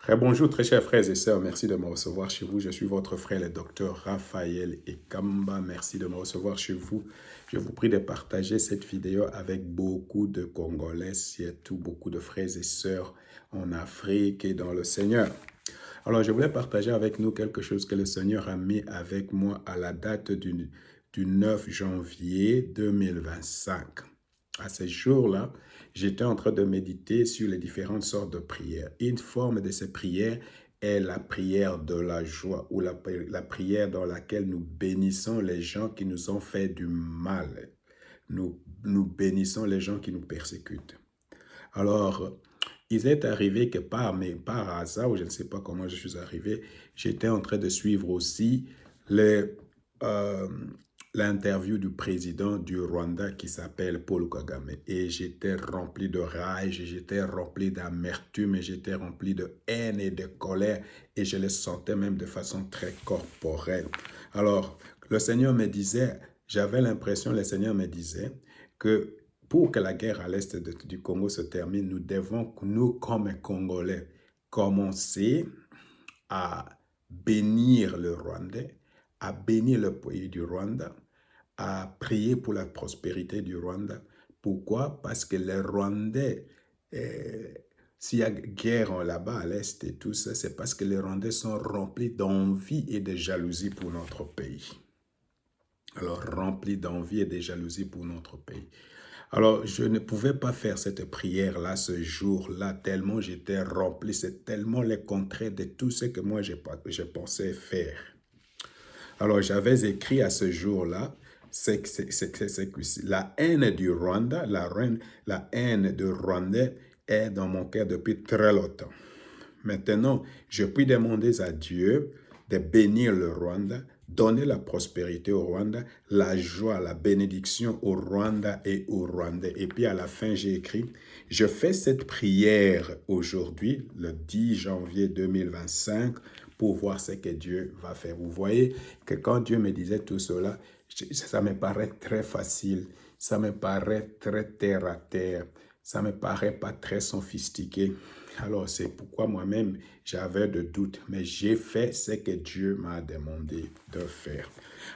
Très bonjour, très chers frères et sœurs. Merci de me recevoir chez vous. Je suis votre frère, le docteur Raphaël Ekamba. Merci de me recevoir chez vous. Je vous prie de partager cette vidéo avec beaucoup de Congolais, surtout beaucoup de frères et sœurs en Afrique et dans le Seigneur. Alors, je voulais partager avec nous quelque chose que le Seigneur a mis avec moi à la date du 9 janvier 2025. À ce jour-là, j'étais en train de méditer sur les différentes sortes de prières. Une forme de ces prières est la prière de la joie ou la prière dans laquelle nous bénissons les gens qui nous ont fait du mal. Nous bénissons les gens qui nous persécutent. Alors, il est arrivé que par hasard, ou je ne sais pas comment je suis arrivé, j'étais en train de suivre aussi euh, l'interview du président du Rwanda qui s'appelle Paul Kagame. Et j'étais rempli de rage, j'étais rempli d'amertume, j'étais rempli de haine et de colère, et je le sentais même de façon très corporelle. Alors, le Seigneur me disait, j'avais l'impression, le Seigneur me disait que pour que la guerre à l'est du Congo se termine, nous devons, nous comme Congolais, commencer à bénir le Rwandais, à bénir le pays du Rwanda, à prier pour la prospérité du Rwanda. Pourquoi? Parce que les Rwandais, s'il y a guerre là-bas à l'est et tout ça, c'est parce que les Rwandais sont remplis d'envie et de jalousie pour notre pays. Alors, remplis d'envie et de jalousie pour notre pays. Alors, je ne pouvais pas faire cette prière-là ce jour-là, tellement j'étais rempli, c'est tellement le contraire de tout ce que moi je pensais faire. Alors, j'avais écrit à ce jour-là, c'est que la haine du Rwanda, la haine du Rwandais est dans mon cœur depuis très longtemps. Maintenant, je puis demander à Dieu de bénir le Rwanda, donner la prospérité au Rwanda, la joie, la bénédiction au Rwanda et aux Rwandais. Et puis à la fin, j'ai écrit, je fais cette prière aujourd'hui, le 10 janvier 2025, pour voir ce que Dieu va faire. Vous voyez que quand Dieu me disait tout cela, ça me paraît très facile, ça me paraît très terre à terre, ça me paraît pas très sophistiqué. Alors, c'est pourquoi moi-même, j'avais de doutes, mais j'ai fait ce que Dieu m'a demandé de faire.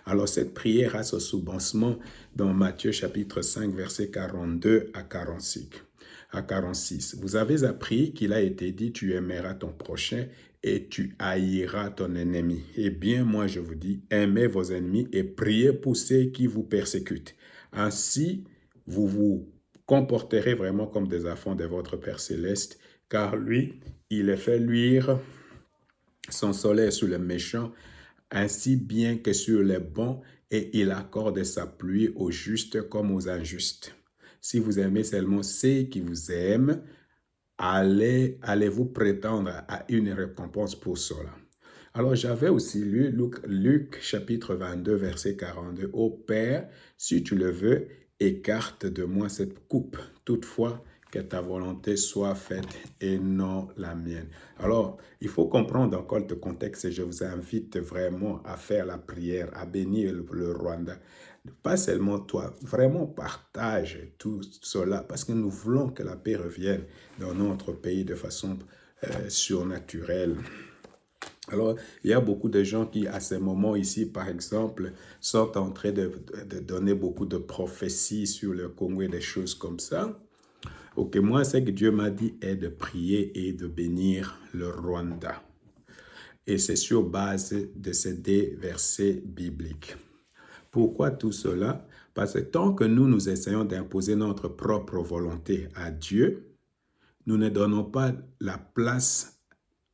Alors, cette prière a ce soubassement dans Matthieu chapitre 5, versets 42 à 46. À 46. Vous avez appris qu'il a été dit, tu aimeras ton prochain et tu haïras ton ennemi. Eh bien, moi, je vous dis, aimez vos ennemis et priez pour ceux qui vous persécutent. Ainsi, vous vous comporterez vraiment comme des enfants de votre Père céleste, car lui, il fait luire son soleil sur les méchants, ainsi bien que sur les bons, et il accorde sa pluie aux justes comme aux injustes. Si vous aimez seulement ceux qui vous aiment, allez-vous prétendre à une récompense pour cela? Alors, j'avais aussi lu Luc chapitre 22, verset 42. Ô Père, si tu le veux, écarte de moi cette coupe. Toutefois, que ta volonté soit faite et non la mienne. Alors, il faut comprendre encore le contexte et je vous invite vraiment à faire la prière, à bénir le Rwanda. Pas seulement toi, vraiment partage tout cela parce que nous voulons que la paix revienne dans notre pays de façon surnaturelle. Alors, il y a beaucoup de gens qui, à ce moment ici, par exemple, sont en train de donner beaucoup de prophéties sur le Congo et des choses comme ça. Ok, moi, ce que Dieu m'a dit est de prier et de bénir le Rwanda. Et c'est sur base de ces deux versets bibliques. Pourquoi tout cela? Parce que tant que nous essayons d'imposer notre propre volonté à Dieu, nous ne donnons pas la place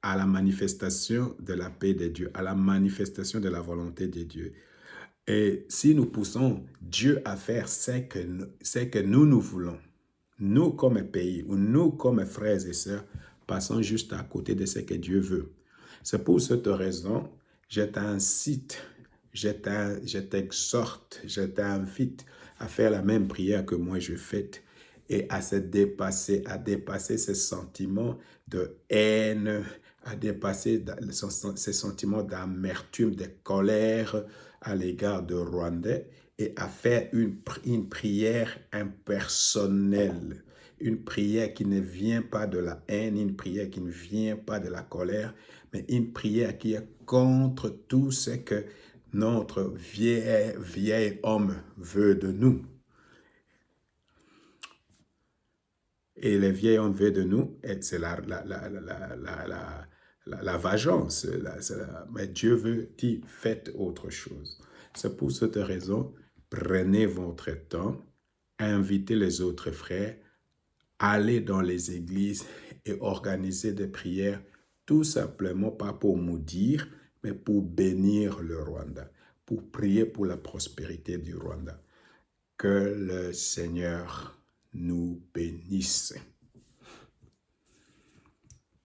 à la manifestation de la paix de Dieu, à la manifestation de la volonté de Dieu. Et si nous poussons Dieu à faire ce que nous voulons, nous comme pays ou nous comme frères et sœurs, passons juste à côté de ce que Dieu veut. C'est pour cette raison, je t'incite, je t'exhorte, je t'invite à faire la même prière que moi je fais et à dépasser ces sentiments de haine, à dépasser ces sentiments d'amertume, de colère à l'égard de Rwandais et à faire une prière impersonnelle. Une prière qui ne vient pas de la haine, une prière qui ne vient pas de la colère, mais une prière qui est contre tout ce que notre vieil homme veut de nous. Et le vieil homme veut de nous, c'est la vengeance. Mais Dieu dit, faites autre chose. C'est pour cette raison, prenez votre temps, invitez les autres frères, allez dans les églises et organisez des prières, tout simplement pas pour maudire, mais pour bénir le Rwanda, pour prier pour la prospérité du Rwanda. Que le Seigneur nous bénisse.